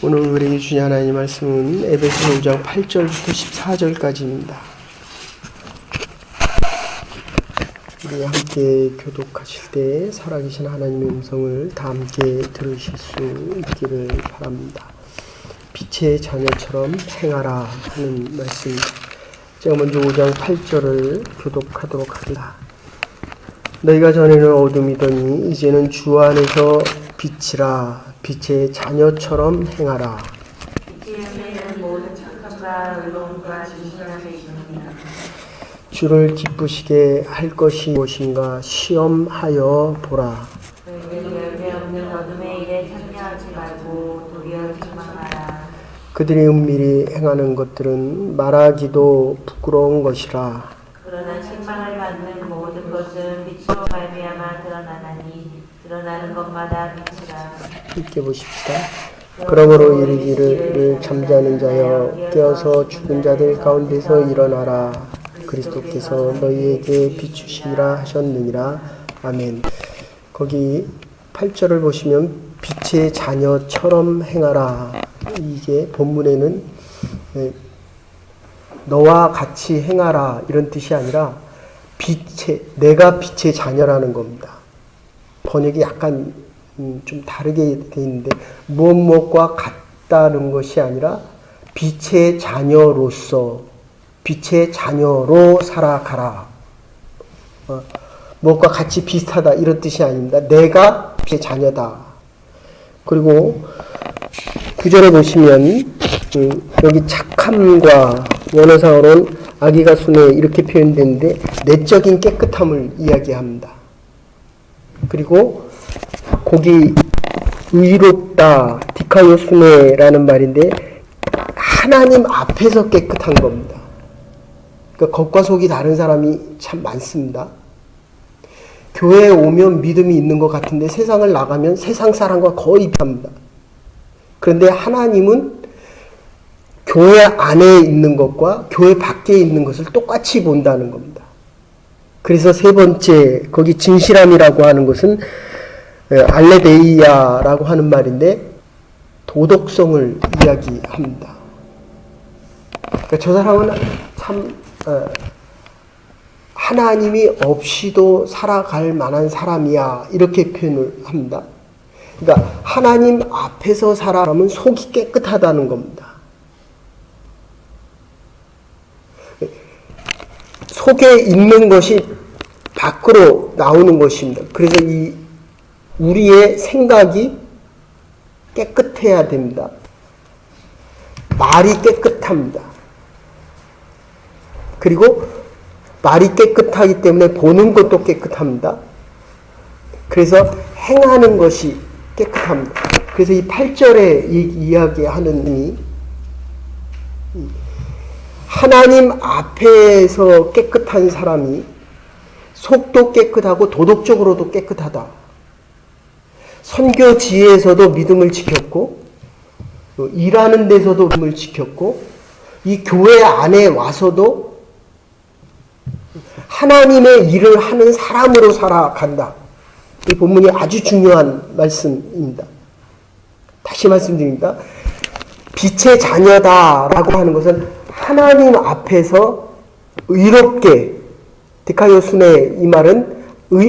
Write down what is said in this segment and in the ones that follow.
오늘 우리에게 주신 하나님 말씀은 에베소 5장 8절부터 14절까지입니다. 우리 함께 교독하실 때 살아계신 하나님의 음성을 다 함께 들으실 수 있기를 바랍니다. 빛의 자녀처럼 행하라 하는 말씀입니다. 제가 먼저 5장 8절을 교독하도록 하겠습니다. 너희가 전에는 어둠이더니 이제는 주 안에서 빛이라. 빛의 자녀처럼 행하라. 빛에는 모든 착함과 의로움과 진실함이 있습니다. 주를 기쁘시게 할 것이 무엇인가 시험하여 보라. 너희는 열매 없는 어둠의 일에 참여하지 말고 도리어 책망하라. 그들이 은밀히 행하는 것들은 말하기도 부끄러운 것이라. 그러나 책망을 받는 모든 것은 빛으로 말미암아 드러나나니 드러나는 것마다 빛이라. 함께 보십시다. 그러므로 이르기를 잠자는 자여 깨어서 죽은 자들 가운데서 일어나라. 그리스도께서 너희에게 비추시리라 하셨느니라. 아멘. 거기 8절을 보시면 빛의 자녀처럼 행하라. 이게 본문에는 너와 같이 행하라 이런 뜻이 아니라 내가 빛의 자녀라는 겁니다. 번역이 약간 좀 다르게 돼 있는데 무엇과 같다는 것이 아니라 빛의 자녀로서 빛의 자녀로 살아가라. 무엇과 같이 비슷하다 이런 뜻이 아닙니다. 내가 빛의 자녀다. 그리고 9절에 보시면 여기 착함과 원어상으로는 아기가 순해 이렇게 표현되는데 내적인 깨끗함을 이야기합니다. 그리고 거기 의롭다 디카요스네라는 말인데 하나님 앞에서 깨끗한 겁니다. 그러니까 겉과 속이 다른 사람이 참 많습니다. 교회에 오면 믿음이 있는 것 같은데 세상을 나가면 세상 사람과 거의 비슷합니다. 그런데 하나님은 교회 안에 있는 것과 교회 밖에 있는 것을 똑같이 본다는 겁니다. 그래서 세 번째 거기 진실함이라고 하는 것은 알레데이아라고 하는 말인데 도덕성을 이야기합니다. 그러니까 저 사람은 참 하나님이 없이도 살아갈 만한 사람이야 이렇게 표현을 합니다. 그러니까 하나님 앞에서 살아가면 속이 깨끗하다는 겁니다. 속에 있는 것이 밖으로 나오는 것입니다. 그래서 우리의 생각이 깨끗해야 됩니다. 말이 깨끗합니다. 그리고 말이 깨끗하기 때문에 보는 것도 깨끗합니다. 그래서 행하는 것이 깨끗합니다. 그래서 이 8절에 이야기하는 이 하나님 앞에서 깨끗한 사람이 속도 깨끗하고 도덕적으로도 깨끗하다. 선교 지혜에서도 믿음을 지켰고 일하는 데서도 믿음을 지켰고 이 교회 안에 와서도 하나님의 일을 하는 사람으로 살아간다. 이 본문이 아주 중요한 말씀입니다. 다시 말씀드립니다. 빛의 자녀다라고 하는 것은 하나님 앞에서 의롭게 디카요순의 이 말은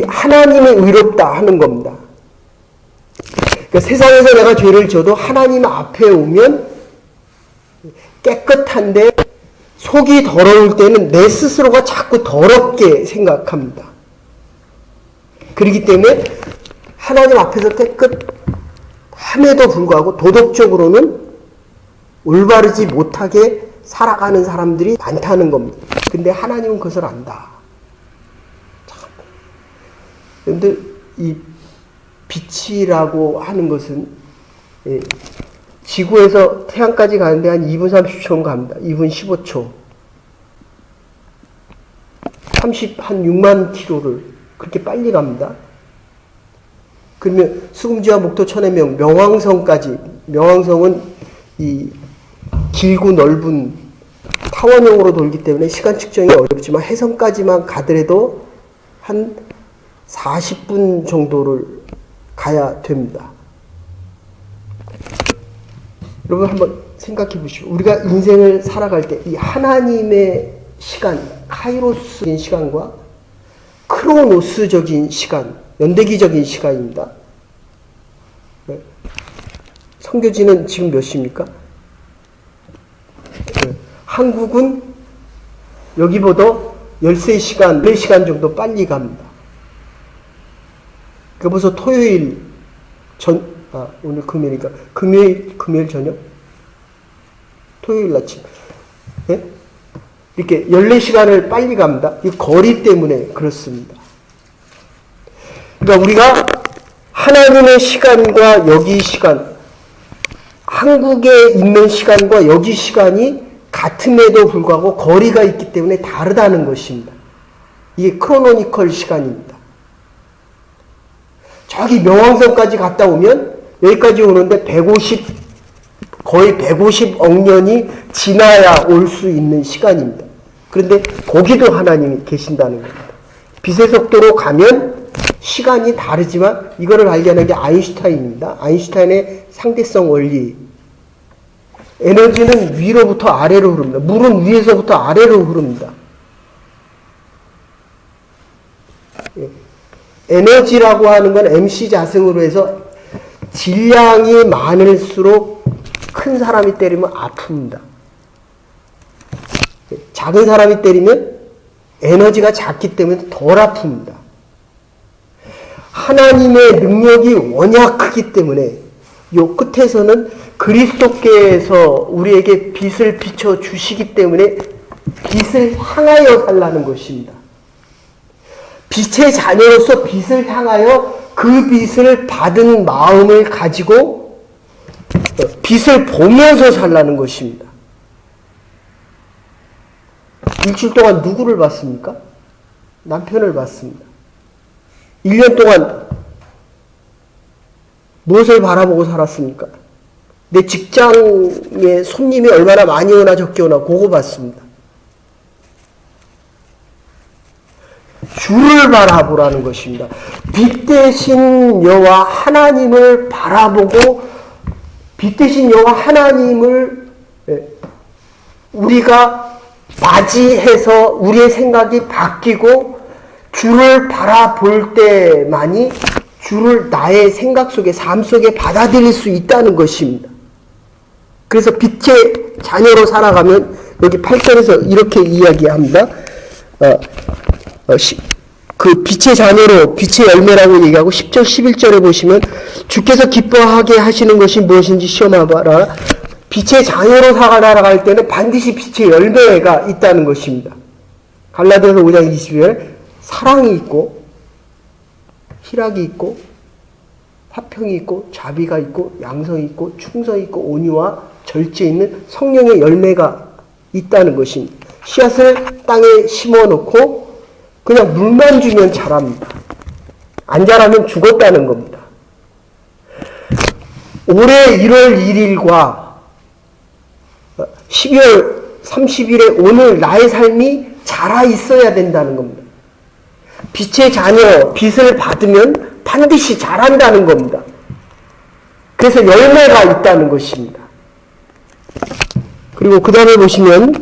하나님의 의롭다 하는 겁니다. 그러니까 세상에서 내가 죄를 져도 하나님 앞에 오면 깨끗한데 속이 더러울 때는 내 스스로가 자꾸 더럽게 생각합니다. 그렇기 때문에 하나님 앞에서 깨끗함에도 불구하고 도덕적으로는 올바르지 못하게 살아가는 사람들이 많다는 겁니다. 근데 하나님은 그것을 안다. 그런데 이 빛이라고 하는 것은 지구에서 태양까지 가는데 한 2분 30초 갑니다. 2분 15초. 한 6만 킬로를 그렇게 빨리 갑니다. 그러면 수금지와 목도 천해명 명왕성까지, 명왕성은 이 길고 넓은 타원형으로 돌기 때문에 시간 측정이 어렵지만 해성까지만 가더라도 한 40분 정도를 가야 됩니다. 여러분 한번 생각해 보시오. 우리가 인생을 살아갈 때 이 하나님의 시간, 카이로스적인 시간과 크로노스적인 시간, 연대기적인 시간입니다. 네. 선교지는 지금 몇 시입니까? 네. 한국은 여기보다 13시간, 4시간 정도 빨리 갑니다. 그 벌써 토요일 오늘 금요일이니까 금요일 저녁? 토요일 아침. 네? 이렇게 14시간을 빨리 갑니다. 이 거리 때문에 그렇습니다. 그러니까 우리가 하나님의 시간과 여기 시간, 한국에 있는 시간과 여기 시간이 같음에도 불구하고 거리가 있기 때문에 다르다는 것입니다. 이게 크로노니컬 시간입니다. 저기 명왕성까지 갔다 오면 여기까지 오는데 거의 150억 년이 지나야 올 수 있는 시간입니다. 그런데 거기도 하나님이 계신다는 겁니다. 빛의 속도로 가면 시간이 다르지만 이거를 발견한 게 아인슈타인입니다. 아인슈타인의 상대성 원리. 에너지는 위로부터 아래로 흐릅니다. 물은 위에서부터 아래로 흐릅니다. 에너지라고 하는 건 MC 자승으로 해서 질량이 많을수록 큰 사람이 때리면 아픕니다. 작은 사람이 때리면 에너지가 작기 때문에 덜 아픕니다. 하나님의 능력이 워낙 크기 때문에 요 끝에서는 그리스도께서 우리에게 빛을 비춰 주시기 때문에 빛을 향하여 살라는 것입니다. 빛의 자녀로서 빛을 향하여 그 빛을 받은 마음을 가지고 빛을 보면서 살라는 것입니다. 일주일 동안 누구를 봤습니까? 남편을 봤습니다. 1년 동안 무엇을 바라보고 살았습니까? 내 직장에 손님이 얼마나 많이 오나 적게 오나 그거 봤습니다. 주를 바라보라는 것입니다. 빛 대신 여호와 하나님을 바라보고 빛 대신 여호와 하나님을 우리가 맞이해서 우리의 생각이 바뀌고 주를 바라볼 때만이 주를 나의 생각 속에 삶 속에 받아들일 수 있다는 것입니다. 그래서 빛의 자녀로 살아가면 여기 8절에서 이렇게 이야기합니다. 그 빛의 자녀로 빛의 열매라고 얘기하고 10절 11절에 보시면 주께서 기뻐하게 하시는 것이 무엇인지 시험해봐라. 빛의 자녀로 살아갈 때는 반드시 빛의 열매가 있다는 것입니다. 갈라디아서 5장 22절 사랑이 있고 희락이 있고 화평이 있고 자비가 있고 양성이 있고 충성이 있고 온유와 절제 있는 성령의 열매가 있다는 것입니다. 씨앗을 땅에 심어놓고 그냥 물만 주면 자랍니다. 안 자라면 죽었다는 겁니다. 올해 1월 1일과 12월 30일에 오늘 나의 삶이 자라 있어야 된다는 겁니다. 빛의 자녀, 빛을 받으면 반드시 자란다는 겁니다. 그래서 열매가 있다는 것입니다. 그리고 그 다음에 보시면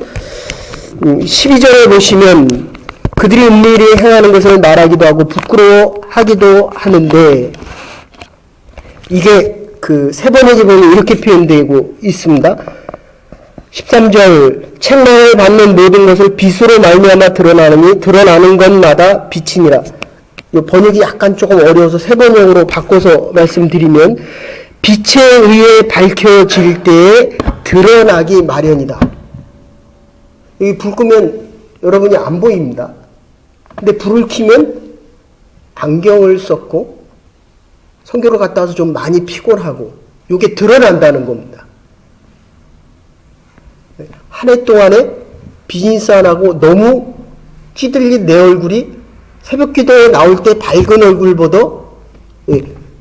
12절에 보시면 그들이 은밀히 행하는 것을 말하기도 하고 부끄러워하기도 하는데 이게 그 세 번의 지번이 이렇게 표현되고 있습니다. 13절 책망을 받는 모든 것을 빛으로 말미암아 드러나느니 드러나는 것마다 빛이니라. 이 번역이 약간 조금 어려워서 세 번역으로 바꿔서 말씀드리면 빛에 의해 밝혀질 때에 드러나기 마련이다. 여기 불 끄면 여러분이 안 보입니다. 근데 불을 켜면 안경을 썼고 성교를 갔다 와서 좀 많이 피곤하고 이게 드러난다는 겁니다. 한 해 동안에 비즈니스 안 하고 너무 찌들린 내 얼굴이 새벽 기도에 나올 때 밝은 얼굴보다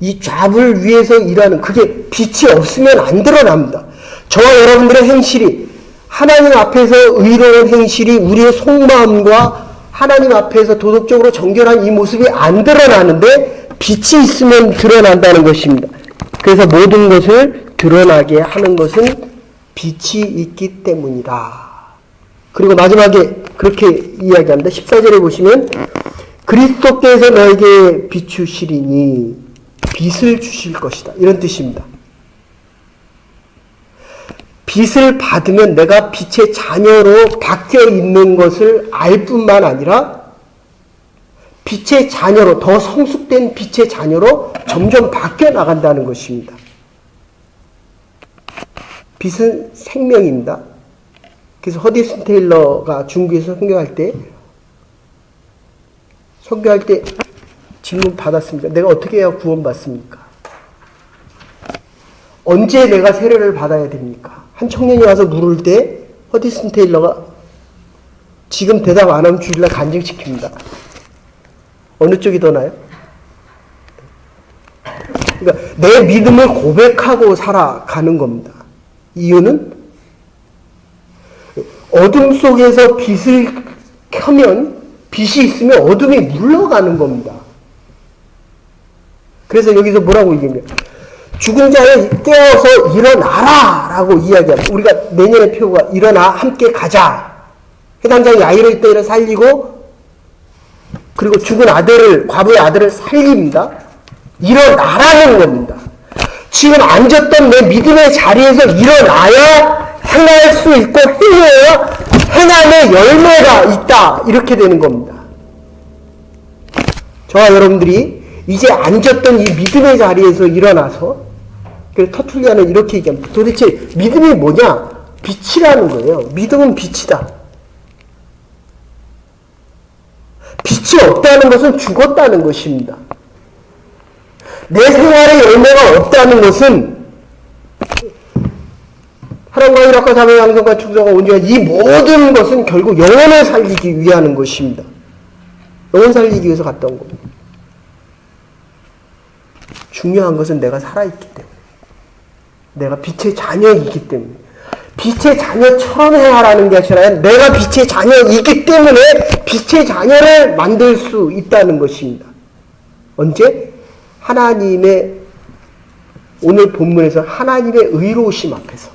이 잡을 위해서 일하는 그게 빛이 없으면 안 드러납니다. 저와 여러분들의 행실이 하나님 앞에서 의로운 행실이 우리의 속마음과 하나님 앞에서 도덕적으로 정결한 이 모습이 안 드러나는데 빛이 있으면 드러난다는 것입니다. 그래서 모든 것을 드러나게 하는 것은 빛이 있기 때문이다. 그리고 마지막에 그렇게 이야기합니다. 14절에 보시면 그리스도께서 너에게 비추시리니 빛을 주실 것이다. 이런 뜻입니다. 빛을 받으면 내가 빛의 자녀로 바뀌어 있는 것을 알 뿐만 아니라 빛의 자녀로, 더 성숙된 빛의 자녀로 점점 바뀌어 나간다는 것입니다. 빛은 생명입니다. 그래서 허디슨 테일러가 중국에서 선교할 때 질문 받았습니다. 내가 어떻게 해야 구원받습니까? 언제 내가 세례를 받아야 됩니까? 한 청년이 와서 물을 때 허디슨 테일러가 지금 대답 안 하면 주일날 간증시킵니다. 어느 쪽이 더 나아요? 그러니까 내 믿음을 고백하고 살아가는 겁니다. 이유는 어둠 속에서 빛을 켜면 빛이 있으면 어둠이 물러가는 겁니다. 그래서 여기서 뭐라고 얘기하면 죽은 자를 깨어서 일어나라 라고 이야기합니다. 우리가 내년의 표가 일어나 함께 가자. 해당장 야이로 있던 살리고 그리고 죽은 아들을 과부의 아들을 살립니다. 일어나라는 겁니다. 지금 앉았던 내 믿음의 자리에서 일어나야 행할 수 있고 행해야 행함의 열매가 있다. 이렇게 되는 겁니다. 저와 여러분들이 이제 앉았던 이 믿음의 자리에서 일어나서 그래서 터툴리아는 이렇게 얘기합니다. 도대체 믿음이 뭐냐? 빛이라는 거예요. 믿음은 빛이다. 빛이 없다는 것은 죽었다는 것입니다. 내 생활의 열매가 없다는 것은 사랑과 희락과 자매 양성과 충성과 온유와 이 모든 것은 결국 영혼을 살리기 위하는 것입니다. 영혼 살리기 위해서 갔다 온 겁니다. 중요한 것은 내가 살아있기 때문에 내가 빛의 자녀이기 때문에 빛의 자녀처럼 행하라는 게 아니라 내가 빛의 자녀이기 때문에 빛의 자녀를 만들 수 있다는 것입니다. 언제? 하나님의 오늘 본문에서 하나님의 의로우심 앞에서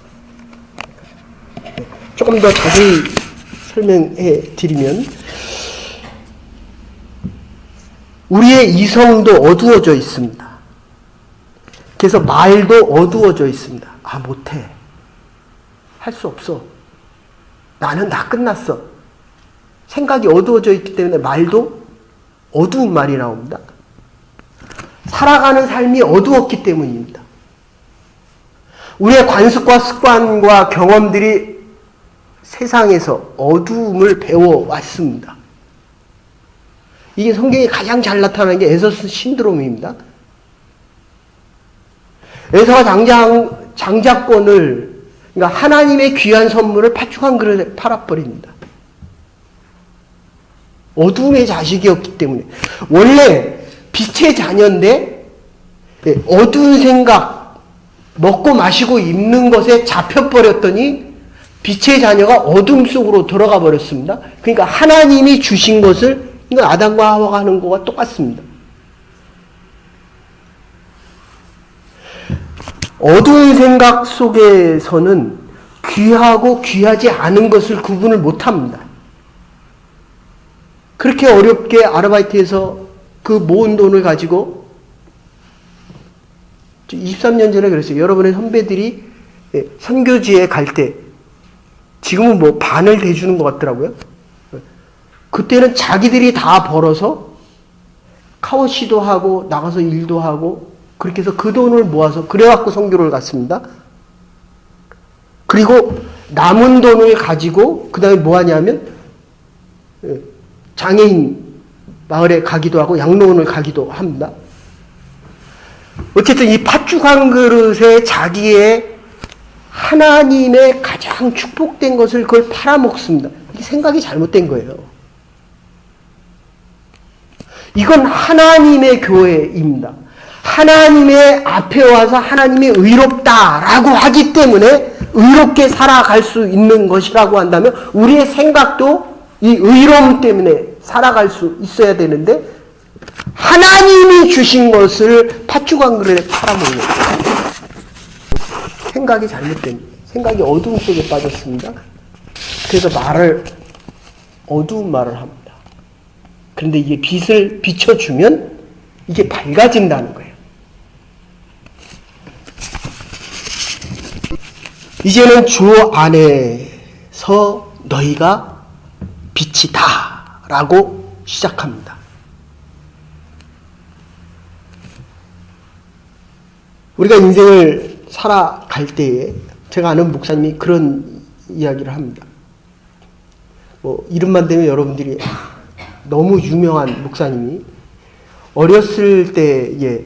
조금 더 자세히 설명해 드리면 우리의 이성도 어두워져 있습니다. 그래서 말도 어두워져 있습니다. 아, 못해. 할 수 없어. 나는 다 끝났어. 생각이 어두워져 있기 때문에 말도 어두운 말이 나옵니다. 살아가는 삶이 어두웠기 때문입니다. 우리의 관습과 습관과 경험들이 세상에서 어두움을 배워왔습니다. 이게 성경에 가장 잘 나타나는 게 에서스 신드롬입니다. 에서가 장자권을 그러니까 하나님의 귀한 선물을 팥죽한 그릇에 팔아버립니다. 어두움의 자식이었기 때문에 원래 빛의 자녀인데 어두운 생각 먹고 마시고 입는 것에 잡혀버렸더니 빛의 자녀가 어둠 속으로 들어가 버렸습니다. 그러니까 하나님이 주신 것을 그러니까 아담과 하와가 하는 것과 똑같습니다. 어두운 생각 속에서는 귀하고 귀하지 않은 것을 구분을 못합니다. 그렇게 어렵게 아르바이트해서 그 모은 돈을 가지고 23년 전에 그랬어요. 여러분의 선배들이 선교지에 갈 때 지금은 뭐 반을 대주는 것 같더라고요. 그때는 자기들이 다 벌어서 카워시도 하고 나가서 일도 하고 그렇게 해서 그 돈을 모아서 그래갖고 선교를 갔습니다. 그리고 남은 돈을 가지고 그 다음에 뭐 하냐면 장애인 마을에 가기도 하고 양로원을 가기도 합니다. 어쨌든 이 팥죽 한 그릇에 자기의 하나님의 가장 축복된 것을 그걸 팔아먹습니다. 이게 생각이 잘못된 거예요. 이건 하나님의 교회입니다. 하나님의 앞에 와서 하나님이 의롭다라고 하기 때문에 의롭게 살아갈 수 있는 것이라고 한다면 우리의 생각도 이 의로움 때문에 살아갈 수 있어야 되는데 하나님이 주신 것을 팥죽 한 그릇에 팔아먹는 거예요. 생각이 잘못된, 생각이 어두움 속에 빠졌습니다. 그래서 어두운 말을 합니다. 그런데 이게 빛을 비춰주면 이게 밝아진다는 거예요. 이제는 주 안에서 너희가 빛이다 라고 시작합니다. 우리가 인생을 살아갈 때에 제가 아는 목사님이 그런 이야기를 합니다. 이름만 대면 여러분들이 너무 유명한 목사님이 어렸을 때에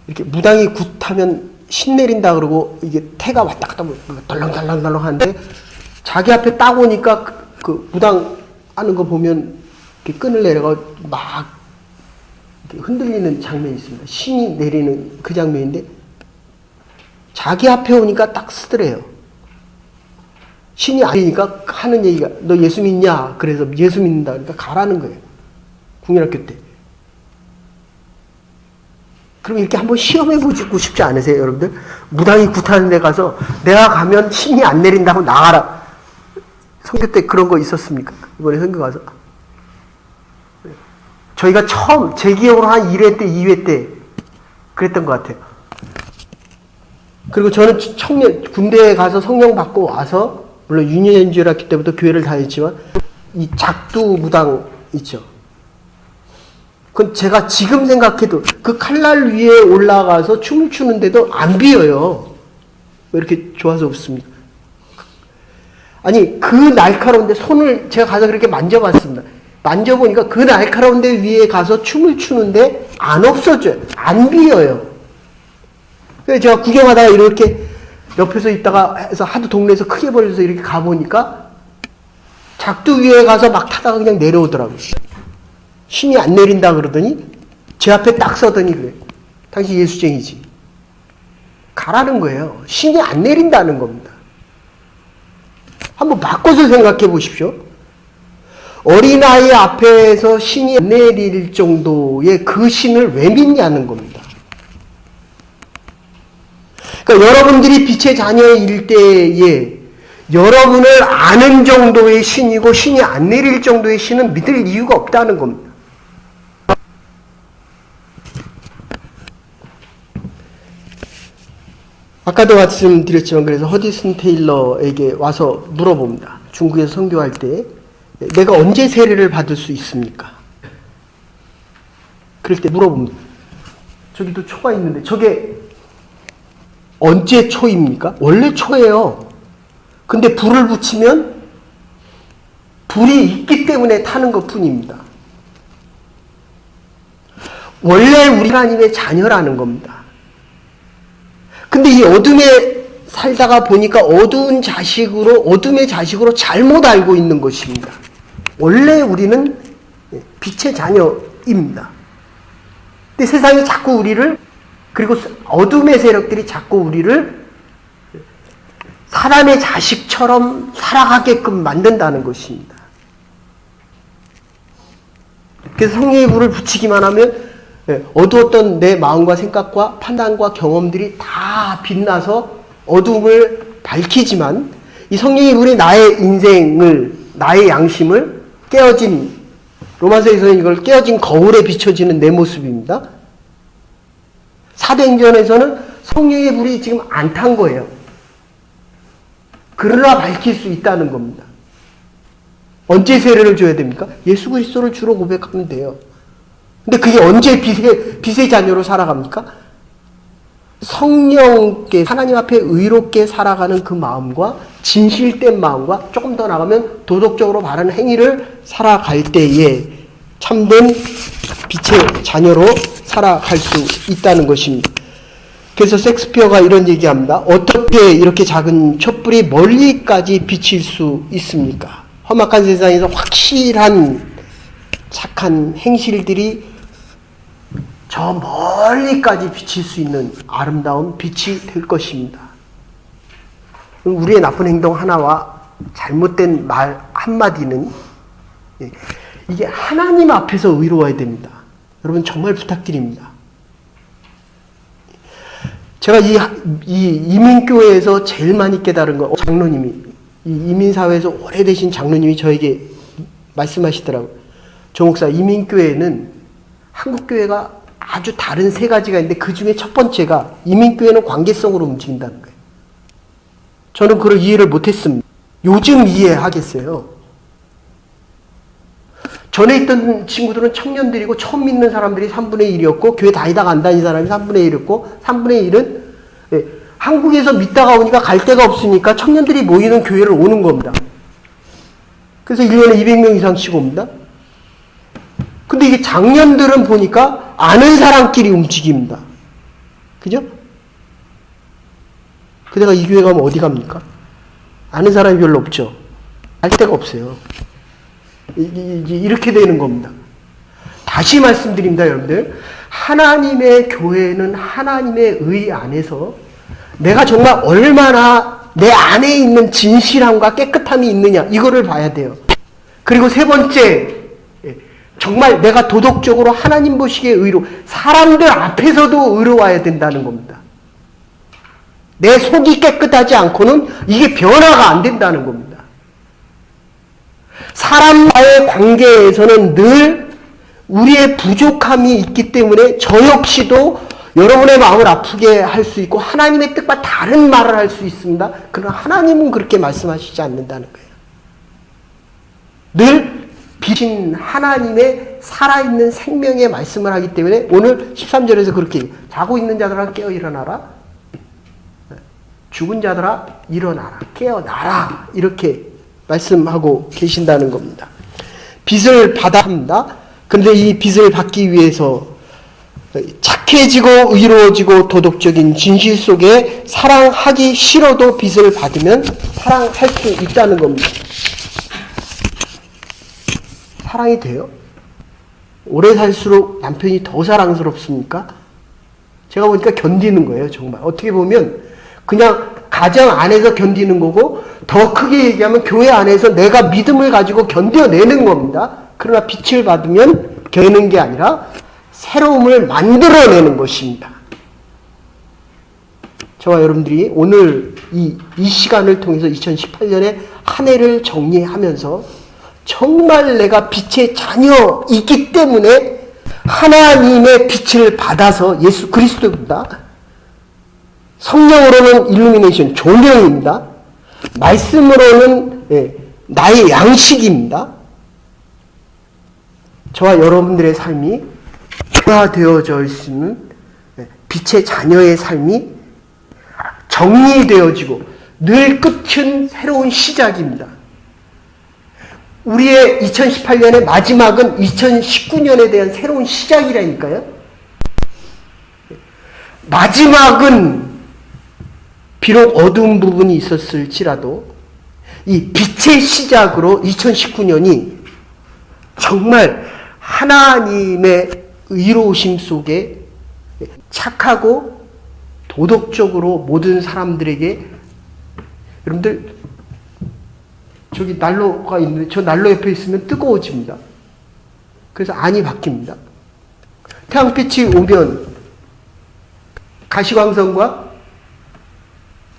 이렇게 무당이 굿하면 신내린다 그러고 이게 태가 왔다 갔다 덜렁덜렁 하는데 자기 앞에 딱 오니까 그 무당 하는 거 보면 이렇게 끈을 내려가 막 이렇게 흔들리는 장면이 있습니다. 신이 내리는 그 장면인데 자기 앞에 오니까 딱 쓰더래요. 신이 아니니까 하는 얘기가 너 예수 믿냐? 그래서 예수 믿는다. 그러니까 가라는 거예요. 국민학교 때. 그럼 이렇게 한번 시험해보고 싶지 않으세요, 여러분들? 무당이 굿하는 데 가서 내가 가면 신이 안 내린다고 나가라. 선교 때 그런 거 있었습니까? 이번에 선교 가서. 저희가 처음, 제 기억으로 한 1회 때, 2회 때 그랬던 것 같아요. 그리고 저는 군대에 가서 성령 받고 와서 물론 유년연주였기 때부터 교회를 다녔지만 이 작두 무당 있죠. 그건 제가 지금 생각해도 그 칼날 위에 올라가서 춤을 추는데도 안 비어요. 왜 이렇게 좋아서 웃습니까? 아니 그 날카로운데 손을 제가 가서 그렇게 만져봤습니다. 만져보니까 그 날카로운데 위에 가서 춤을 추는데 안 없어져요. 안 비어요. 그래서 제가 구경하다가 이렇게 옆에서 있다가 해서 하도 동네에서 크게 벌려서 이렇게 가보니까 작두 위에 가서 막 타다가 그냥 내려오더라고요. 신이 안 내린다 그러더니 제 앞에 딱 서더니 그래. 당신 예수쟁이지. 가라는 거예요. 신이 안 내린다는 겁니다. 한번 바꿔서 생각해 보십시오. 어린아이 앞에서 신이 안 내릴 정도의 그 신을 왜 믿냐는 겁니다. 그러니까 여러분들이 빛의 자녀일 때에 여러분을 아는 정도의 신이고 신이 안 내릴 정도의 신은 믿을 이유가 없다는 겁니다. 아까도 말씀드렸지만 그래서 허디슨 테일러에게 와서 물어봅니다. 중국에서 선교할 때 내가 언제 세례를 받을 수 있습니까? 그럴 때 물어봅니다. 저기도 초가 있는데 저게 언제 초입니까? 원래 초예요. 근데 불을 붙이면 불이 있기 때문에 타는 것 뿐입니다. 원래 우리 하나님의 자녀라는 겁니다. 근데 이 어둠에 살다가 보니까 어둠의 자식으로 잘못 알고 있는 것입니다. 원래 우리는 빛의 자녀입니다. 근데 세상이 자꾸 우리를, 그리고 어둠의 세력들이 자꾸 우리를 사람의 자식처럼 살아가게끔 만든다는 것입니다. 그래서 성령의 불을 붙이기만 하면 어두웠던 내 마음과 생각과 판단과 경험들이 다 빛나서 어둠을 밝히지만 이 성령의 불이 나의 인생을, 나의 양심을 깨어진, 로마서에서는 이걸 깨어진 거울에 비춰지는 내 모습입니다. 사도행전에서는 성령의 불이 지금 안 탄 거예요. 그러나 밝힐 수 있다는 겁니다. 언제 세례를 줘야 됩니까? 예수 그리스도를 주로 고백하면 돼요. 근데 그게 언제 빛의 자녀로 살아갑니까? 성령께 하나님 앞에 의롭게 살아가는 그 마음과 진실된 마음과 조금 더 나가면 도덕적으로 바른 행위를 살아갈 때에 참된 빛의 자녀로 살아갈 수 있다는 것입니다. 그래서 섹스피어가 이런 얘기합니다. 어떻게 이렇게 작은 촛불이 멀리까지 비칠 수 있습니까? 험악한 세상에서 확실한 착한 행실들이 저 멀리까지 비칠 수 있는 아름다운 빛이 될 것입니다. 우리의 나쁜 행동 하나와 잘못된 말 한마디는 이게 하나님 앞에서 의로워야 됩니다. 여러분 정말 부탁드립니다. 제가 이 이민교회에서 제일 많이 깨달은 거, 장로님이, 이 이민사회에서 오래되신 장로님이 저에게 말씀하시더라고요. 조 목사, 이민교회는 한국교회가 아주 다른 세 가지가 있는데 그 중에 첫 번째가 이민교회는 관계성으로 움직인다는 거예요. 저는 그걸 이해를 못했습니다. 요즘 이해하겠어요. 전에 있던 친구들은 청년들이고 처음 믿는 사람들이 3분의 1이었고 교회 다니다가 안 다닌 사람이 3분의 1이었고 3분의 1은 한국에서 믿다가 오니까 갈 데가 없으니까 청년들이 모이는 교회를 오는 겁니다. 그래서 1년에 200명 이상씩 옵니다. 근데 이게 장년들은 보니까 아는 사람끼리 움직입니다. 그죠? 그 내가 이 교회 가면 어디 갑니까? 아는 사람이 별로 없죠. 알 데가 없어요. 이렇게 되는 겁니다. 다시 말씀드립니다, 여러분들. 하나님의 교회는 하나님의 의 안에서 내가 정말 얼마나 내 안에 있는 진실함과 깨끗함이 있느냐, 이거를 봐야 돼요. 그리고 세 번째, 정말 내가 도덕적으로 하나님 보시기에 의로, 사람들 앞에서도 의로워야 된다는 겁니다. 내 속이 깨끗하지 않고는 이게 변화가 안 된다는 겁니다. 사람과의 관계에서는 늘 우리의 부족함이 있기 때문에 저 역시도 여러분의 마음을 아프게 할 수 있고 하나님의 뜻과 다른 말을 할 수 있습니다. 그러나 하나님은 그렇게 말씀하시지 않는다는 거예요. 늘 빛인 하나님의 살아있는 생명의 말씀을 하기 때문에 오늘 13절에서 그렇게 자고 있는 자들아 깨어 일어나라. 죽은 자들아 일어나라. 깨어나라. 이렇게 말씀하고 계신다는 겁니다. 빚을 받아야 합니다. 그런데 이 빚을 받기 위해서 착해지고 의로워지고 도덕적인 진실 속에 사랑하기 싫어도 빚을 받으면 사랑할 수 있다는 겁니다. 사랑이 돼요? 오래 살수록 남편이 더 사랑스럽습니까? 제가 보니까 견디는 거예요, 정말. 어떻게 보면 그냥 가정 안에서 견디는 거고 더 크게 얘기하면 교회 안에서 내가 믿음을 가지고 견뎌내는 겁니다. 그러나 빛을 받으면 견디는 게 아니라 새로움을 만들어내는 것입니다. 저와 여러분들이 오늘 이 시간을 통해서 2018년에 한 해를 정리하면서 정말 내가 빛의 자녀이기 때문에 하나님의 빛을 받아서 예수 그리스도입니다. 성령으로는 일루미네이션, 조명입니다. 말씀으로는 나의 양식입니다. 저와 여러분들의 삶이 변화되어져 있으면 빛의 자녀의 삶이 정리되어지고 늘 끝은 새로운 시작입니다. 우리의 2018년의 마지막은 2019년에 대한 새로운 시작이라니까요. 마지막은 비록 어두운 부분이 있었을지라도 이 빛의 시작으로 2019년이 정말 하나님의 의로우심 속에 착하고 도덕적으로 모든 사람들에게, 여러분들 저기 난로가 있는데 저 난로 옆에 있으면 뜨거워집니다. 그래서 안이 바뀝니다. 태양빛이 오면 가시광선과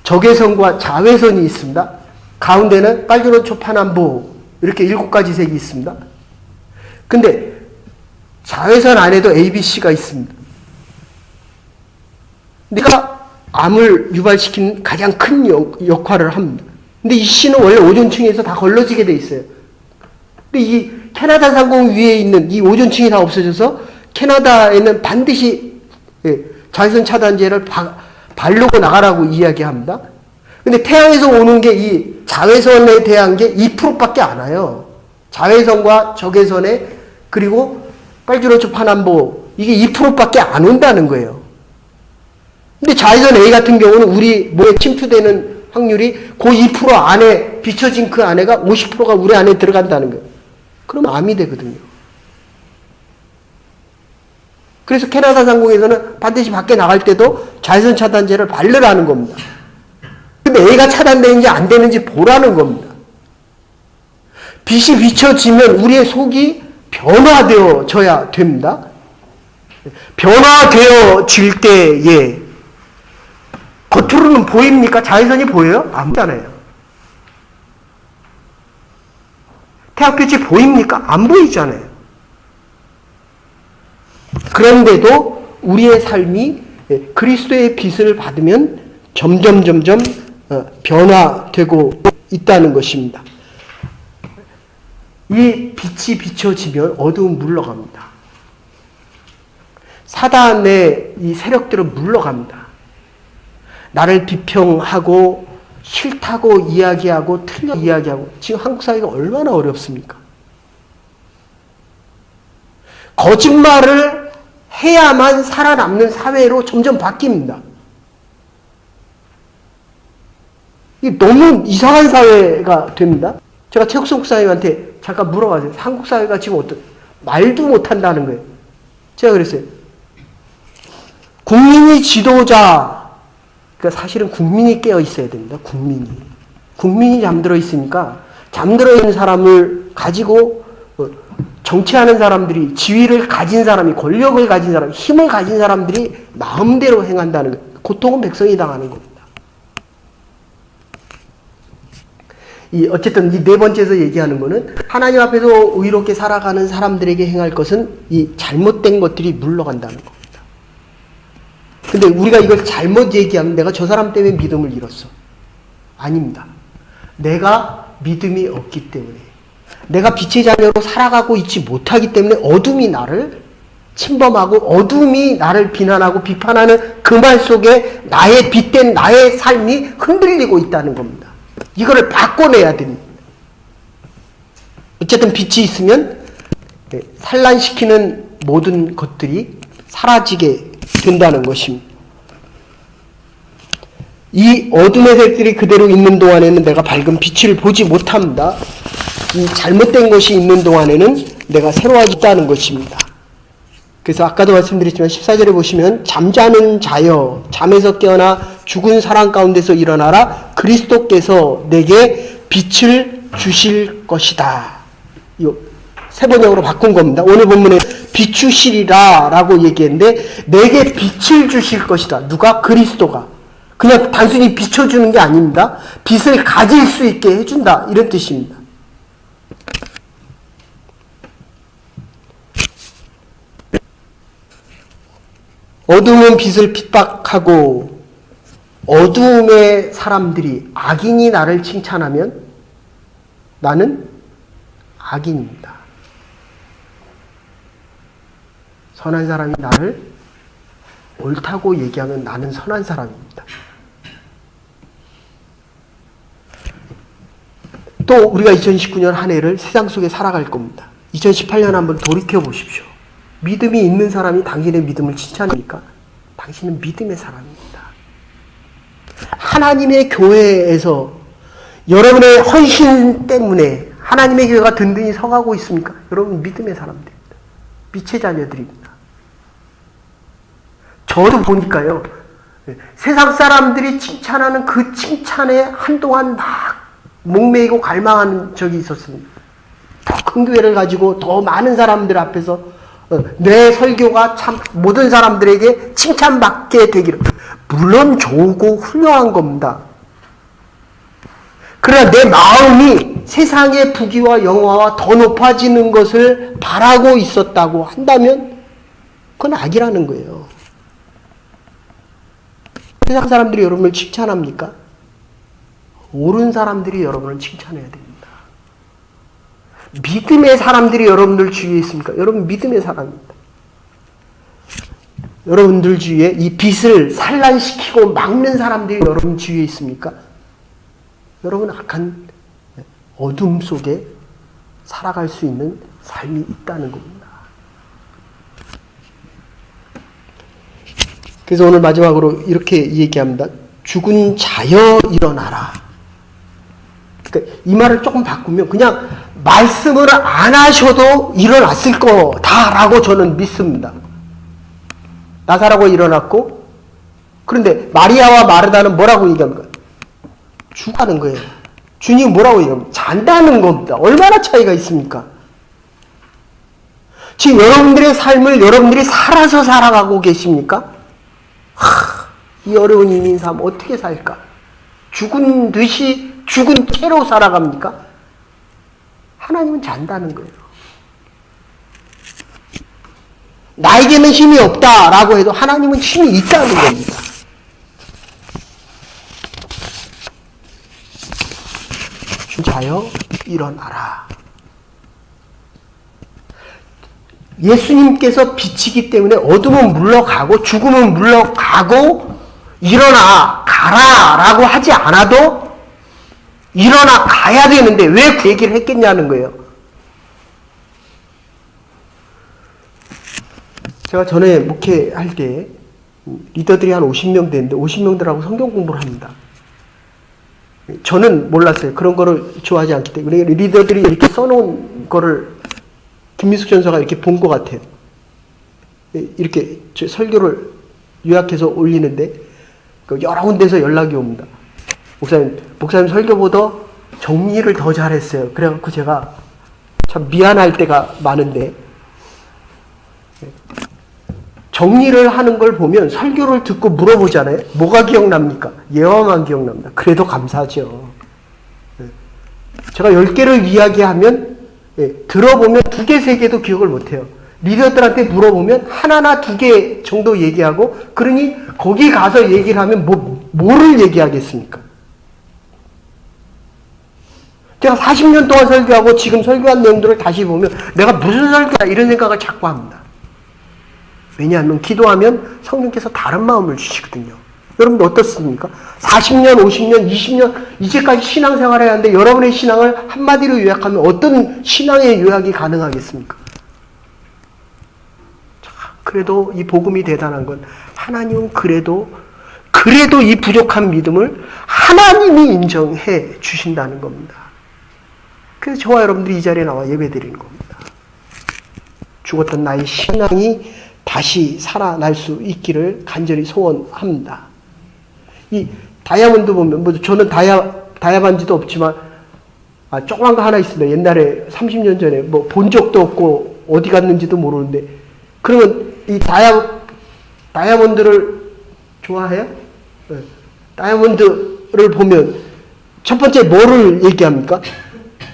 적외선과 자외선이 있습니다. 가운데는 빨주노 초파남보 이렇게 7가지 색이 있습니다. 근데 자외선 안에도 ABC가 있습니다. 내가 암을 유발시키는 가장 큰 역할을 합니다. 근데 이 C는 원래 오존층에서 다 걸러지게 돼 있어요. 근데 이 캐나다 상공 위에 있는 이 오존층이 다 없어져서 캐나다에는 반드시 자외선 차단제를 바르고 나가라고 이야기합니다. 근데 태양에서 오는 게 이 자외선에 대한 게 2%밖에 안 와요. 자외선과 적외선에 그리고 빨주노초 파남보 이게 2%밖에 안 온다는 거예요. 근데 자외선 A 같은 경우는 우리 몸에 침투되는 확률이 그 2% 안에 비춰진 그 안에가 50%가 우리 안에 들어간다는 거예요. 그러면 암이 되거든요. 그래서 캐나다 상공에서는 반드시 밖에 나갈 때도 자외선 차단제를 바르라는 겁니다. 근데 A가 차단되는지 안 되는지 보라는 겁니다. 빛이 비춰지면 우리의 속이 변화되어져야 됩니다. 변화되어질 때에 겉으로는 보입니까? 자외선이 보여요? 안 보잖아요. 태양빛이 보입니까? 안 보이잖아요. 그런데도 우리의 삶이 그리스도의 빛을 받으면 점점 변화되고 있다는 것입니다. 이 빛이 비춰지면 어두움 물러갑니다. 사단의 이 세력들은 물러갑니다. 나를 비평하고 싫다고 이야기하고 틀려 이야기하고, 지금 한국 사회가 얼마나 어렵습니까? 거짓말을 해야만 살아남는 사회로 점점 바뀝니다. 이게 너무 이상한 사회가 됩니다. 제가 최국성 목사님한테 잠깐 물어봤어요. 한국 사회가 지금 말도 못한다는 거예요. 제가 그랬어요. 국민이 지도자, 그러니까 사실은 국민이 깨어 있어야 됩니다. 국민이 잠들어 있으니까 잠들어 있는 사람을 가지고 정치하는 사람들이, 지위를 가진 사람이, 권력을 가진 사람, 힘을 가진 사람들이 마음대로 행한다는 거예요. 고통은 백성이 당하는 겁니다. 어쨌든 이 네 번째에서 얘기하는 거는, 하나님 앞에서 의롭게 살아가는 사람들에게 행할 것은 이 잘못된 것들이 물러간다는 겁니다. 근데 우리가 이걸 잘못 얘기하면 내가 저 사람 때문에 믿음을 잃었어. 아닙니다. 내가 믿음이 없기 때문에, 내가 빛의 자녀로 살아가고 있지 못하기 때문에 어둠이 나를 침범하고 어둠이 나를 비난하고 비판하는 그 말 속에 나의 빛된 나의 삶이 흔들리고 있다는 겁니다. 이거를 바꿔내야 됩니다. 어쨌든 빛이 있으면 산란시키는 모든 것들이 사라지게 된다는 것입니다. 이 어둠의 색들이 그대로 있는 동안에는 내가 밝은 빛을 보지 못합니다. 이 잘못된 것이 있는 동안에는 내가 새로워지지 않다는 것입니다. 그래서 아까도 말씀드렸지만 14절에 보시면, 잠자는 자여 잠에서 깨어나 죽은 사람 가운데서 일어나라. 그리스도께서 내게 빛을 주실 것이다. 새 번역으로 바꾼 겁니다. 오늘 본문에 비추시리라 라고 얘기했는데, 내게 빛을 주실 것이다. 누가? 그리스도가. 그냥 단순히 비춰주는 게 아닙니다. 빛을 가질 수 있게 해준다, 이런 뜻입니다. 어둠은 빛을 핍박하고, 어둠의 사람들이, 악인이 나를 칭찬하면 나는 악인입니다. 선한 사람이 나를 옳다고 얘기하면 나는 선한 사람입니다. 또 우리가 2019년 한 해를 세상 속에 살아갈 겁니다. 2018년 한번 돌이켜 보십시오. 믿음이 있는 사람이 당신의 믿음을 칭찬합니까? 당신은 믿음의 사람입니다. 하나님의 교회에서 여러분의 헌신 때문에 하나님의 교회가 든든히 서가고 있습니까? 여러분 믿음의 사람들입니다. 빛의 자녀들입니다. 저도 보니까요, 세상 사람들이 칭찬하는 그 칭찬에 한동안 막 목매이고 갈망하는 적이 있었습니다. 더 큰 교회를 가지고 더 많은 사람들 앞에서 내 설교가 참 모든 사람들에게 칭찬받게 되기를. 물론 좋고 훌륭한 겁니다. 그러나 내 마음이 세상의 부귀와 영화와 더 높아지는 것을 바라고 있었다고 한다면 그건 악이라는 거예요. 세상 사람들이 여러분을 칭찬합니까? 옳은 사람들이 여러분을 칭찬해야 됩니다. 믿음의 사람들이 여러분들 주위에 있습니까? 여러분 믿음의 사람입니다. 여러분들 주위에 이 빛을 산란시키고 막는 사람들이 여러분 주위에 있습니까? 여러분 악한 어둠 속에 살아갈 수 있는 삶이 있다는 겁니다. 그래서 오늘 마지막으로 이렇게 얘기합니다. 죽은 자여 일어나라. 그러니까 이 말을 조금 바꾸면 그냥 말씀을 안 하셔도 일어났을 거다라고 저는 믿습니다. 나사로가 일어났고, 그런데 마리아와 마르다는 뭐라고 얘기합니까? 죽어가는 거예요. 주님 뭐라고 얘기합니까? 잔다는 겁니다. 얼마나 차이가 있습니까? 지금 여러분들의 삶을 여러분들이 살아서 살아가고 계십니까? 이 어려운 이민 삶 어떻게 살까? 죽은 듯이 죽은 채로 살아갑니까? 하나님은 잔다는 거예요. 나에게는 힘이 없다라고 해도 하나님은 힘이 있다는 겁니다. 자여 일어나라. 예수님께서 빛이기 때문에 어둠은 물러가고 죽음은 물러가고 일어나 가라 라고 하지 않아도 일어나 가야 되는데 왜 그 얘기를 했겠냐는 거예요. 제가 전에 목회할 때 리더들이 한 50명 되는데 50명들하고 성경 공부를 합니다. 저는 몰랐어요. 그런 거를 좋아하지 않기 때문에 리더들이 이렇게 써놓은 거를 김민숙 전사가 이렇게 본 것 같아요. 이렇게 설교를 요약해서 올리는데 여러 군데서 연락이 옵니다. 목사님 설교보다 정리를 더 잘했어요. 그래갖고 제가 참 미안할 때가 많은데 정리를 하는 걸 보면 설교를 듣고 물어보잖아요. 뭐가 기억납니까? 예화만 기억납니다. 그래도 감사하죠. 제가 10개를 이야기하면 들어보면 2개, 3개도 기억을 못해요. 리더들한테 물어보면 하나나 2개 정도 얘기하고 그러니 거기 가서 얘기를 하면 뭐를 얘기하겠습니까? 제가 40년 동안 설교하고 지금 설교한 내용들을 다시 보면 내가 무슨 설교야 이런 생각을 자꾸 합니다. 왜냐하면 기도하면 성령께서 다른 마음을 주시거든요. 여러분들 어떻습니까? 40년, 50년, 20년 이제까지 신앙생활을 해야 하는데 여러분의 신앙을 한마디로 요약하면 어떤 신앙의 요약이 가능하겠습니까? 자, 그래도 이 복음이 대단한 건 하나님은 그래도 이 부족한 믿음을 하나님이 인정해 주신다는 겁니다. 그래서 저와 여러분들이 이 자리에 나와 예배드리는 겁니다. 죽었던 나의 신앙이 다시 살아날 수 있기를 간절히 소원합니다. 이 다이아몬드 보면 저는 다이아 반지도 없지만 조그만 거 하나 있습니다. 옛날에 30년 전에 본 적도 없고 어디 갔는지도 모르는데 그러면 이 다이아몬드를 좋아해요? 네. 다이아몬드를 보면 첫 번째 뭐를 얘기합니까?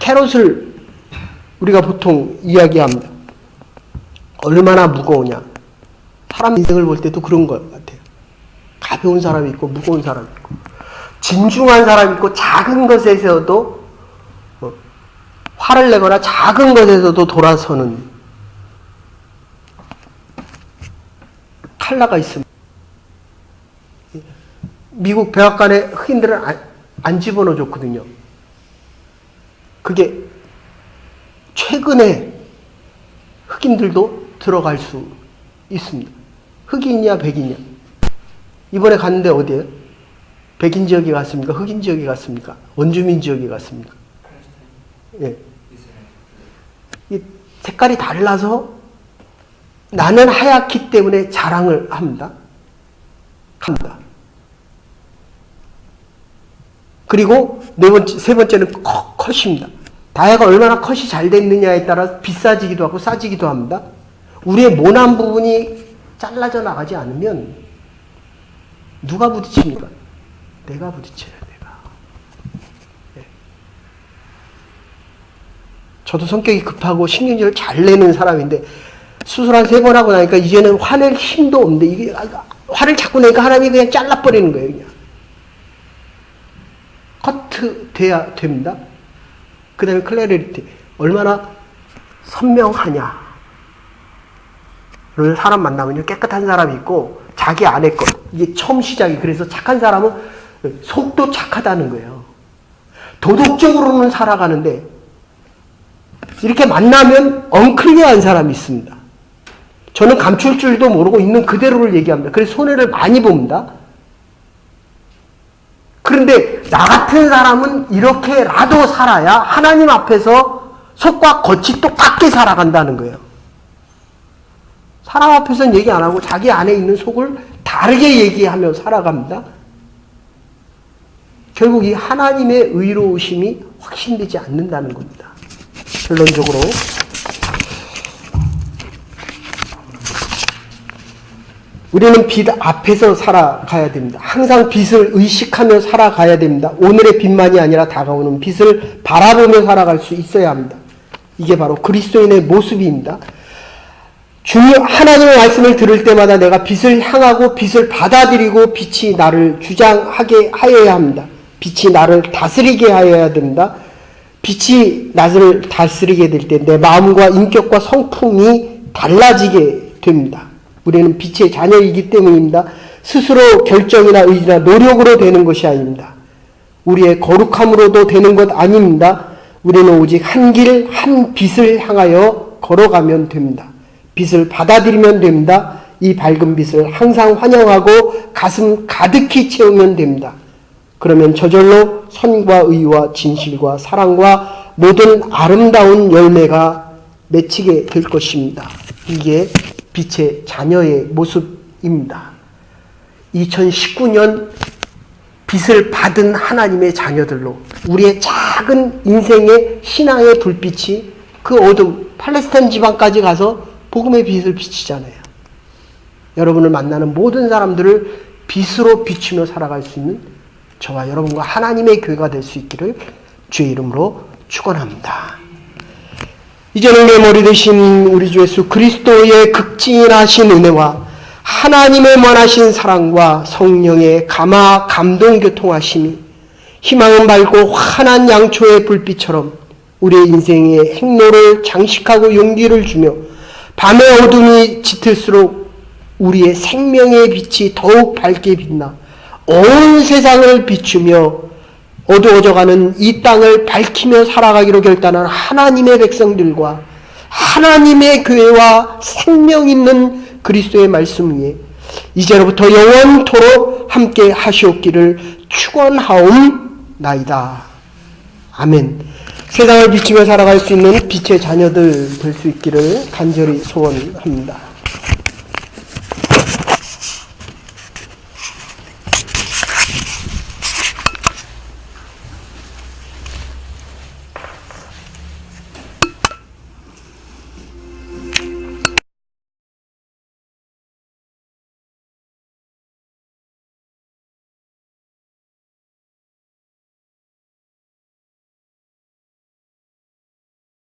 캐럿을 우리가 보통 이야기합니다. 얼마나 무거우냐. 사람 인생을 볼 때도 그런 것 같아요. 가벼운 사람이 있고 무거운 사람이 있고 진중한 사람이 있고 작은 것에서도 화를 내거나 작은 것에서도 돌아서는 칼라가 있습니다. 미국 백악관에 흑인들은 안 집어넣어 줬거든요. 그게 최근에 흑인들도 들어갈 수 있습니다. 흑인이냐 백인이냐. 이번에 갔는데 어디에요? 백인 지역에 갔습니까? 흑인 지역에 갔습니까? 원주민 지역에 갔습니까? 예. 이 색깔이 달라서 나는 하얗기 때문에 자랑을 합니다. 그리고 세 번째는 컷입니다. 다이아가 얼마나 컷이 잘 됐느냐에 따라 비싸지기도 하고 싸지기도 합니다. 우리의 모난 부분이 잘라져 나가지 않으면 누가 부딪힙니까? 내가 부딪혀요, 내가. 네. 저도 성격이 급하고 신경질을 잘 내는 사람인데 수술 한 3번 하고 나니까 이제는 화낼 힘도 없는데 이게 화를 자꾸 내니까 하나님이 그냥 잘라버리는 거예요, 그냥. 커트 돼야 됩니다. 그 다음에 클래리티. 얼마나 선명하냐. 사람 만나면요, 깨끗한 사람이 있고, 자기 안에 것. 이게 처음 시작이. 그래서 착한 사람은 속도 착하다는 거예요. 도덕적으로는 살아가는데, 이렇게 만나면 엉클리어한 사람이 있습니다. 저는 감출 줄도 모르고 있는 그대로를 얘기합니다. 그래서 손해를 많이 봅니다. 그런데 나 같은 사람은 이렇게라도 살아야 하나님 앞에서 속과 겉이 똑같게 살아간다는 거예요. 사람 앞에서는 얘기 안 하고 자기 안에 있는 속을 다르게 얘기하며 살아갑니다. 결국 이 하나님의 의로우심이 확신되지 않는다는 겁니다. 결론적으로 우리는 빛 앞에서 살아가야 됩니다. 항상 빛을 의식하며 살아가야 됩니다. 오늘의 빛만이 아니라 다가오는 빛을 바라보며 살아갈 수 있어야 합니다. 이게 바로 그리스도인의 모습입니다. 하나님의 말씀을 들을 때마다 내가 빛을 향하고 빛을 받아들이고 빛이 나를 주장하게 하여야 합니다. 빛이 나를 다스리게 하여야 됩니다. 빛이 나를 다스리게 될 때 내 마음과 인격과 성품이 달라지게 됩니다. 우리는 빛의 자녀이기 때문입니다. 스스로 결정이나 의지나 노력으로 되는 것이 아닙니다. 우리의 거룩함으로도 되는 것 아닙니다. 우리는 오직 한 길, 한 빛을 향하여 걸어가면 됩니다. 빛을 받아들이면 됩니다. 이 밝은 빛을 항상 환영하고 가슴 가득히 채우면 됩니다. 그러면 저절로 선과 의와 진실과 사랑과 모든 아름다운 열매가 맺히게 될 것입니다. 이게 빛의 자녀의 모습입니다. 2019년 빛을 받은 하나님의 자녀들로 우리의 작은 인생의 신앙의 불빛이 그 어둠, 팔레스타인 지방까지 가서 복음의 빛을 비치잖아요. 여러분을 만나는 모든 사람들을 빛으로 비추며 살아갈 수 있는 저와 여러분과 하나님의 교회가 될 수 있기를 주의 이름으로 축원합니다. 이제는 내 머리 되신 우리 주 예수 그리스도의 극진하신 은혜와 하나님의 원하신 사랑과 성령의 감화 감동 교통하심이 희망은 밝고 환한 양초의 불빛처럼 우리의 인생의 행로를 장식하고 용기를 주며 밤의 어둠이 짙을수록 우리의 생명의 빛이 더욱 밝게 빛나 온 세상을 비추며 어두워져가는 이 땅을 밝히며 살아가기로 결단한 하나님의 백성들과 하나님의 교회와 생명 있는 그리스도의 말씀 위에 이제로부터 영원토록 함께 하시옵기를 축원하옵나이다. 아멘. 세상을 비추며 살아갈 수 있는 빛의 자녀들 될 수 있기를 간절히 소원합니다.